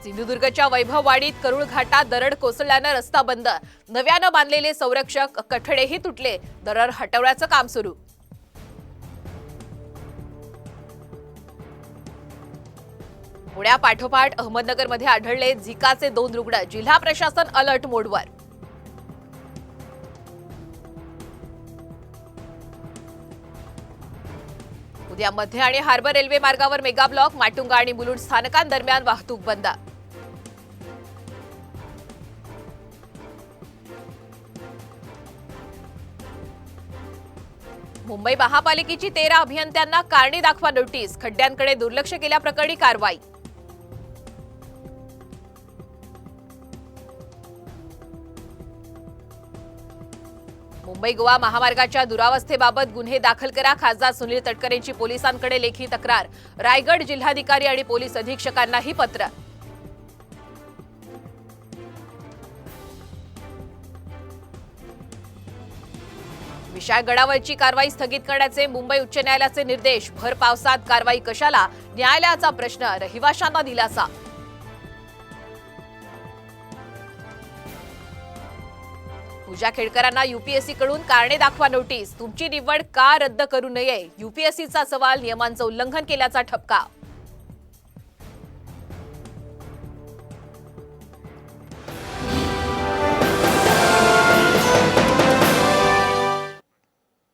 सिंधुदुर्गच्या वैभववाडीत करुळ घाटात दरड कोसळल्यानं रस्ता बंद। नव्यानं बांधलेले संरक्षक कठडेही तुटले। दरड हटवण्याचं काम सुरू। पुण्यापाठोपाठ अहमदनगरमध्ये आढळले झिकाचे 2 रुग्ण। जिल्हा प्रशासन अलर्ट मोडवर। उद्या मध्य आणि हार्बर रेल्वे मार्गावर मेगा ब्लॉक। माटुंगा आणि मुलुंड स्थानकांदरम्यान वाहतूक बंद। मुंबई महापालिकेची 13 अभियंत्यांना कारणे दाखवा नोटीस। खड्ड्यांकडे दुर्लक्ष केल्याप्रकरणी कारवाई। मुंबई गोवा महामार्गाच्या दुरावस्थेबाबत गुन्हे दाखल करा। खासदार सुनील तटकरेंची पोलिसांकडे लेखी तक्रार। रायगड जिल्हाधिकारी आणि पोलीस अधीक्षकांनाही पत्र। विशाळगडावरची कारवाई स्थगित करण्याचे मुंबई उच्च न्यायालयाचे निर्देश। भर पावसात कारवाई कशाला? न्यायालयाचा प्रश्न। रहिवाशांना दिलासा। पूजा खेडकरांना यूपीएससी कडून कारणे दाखवा नोटीस। तुमची निवड का रद्द करू नये? यूपीएससीचा सवाल। नियमांचं उल्लंघन केल्याचा ठपका।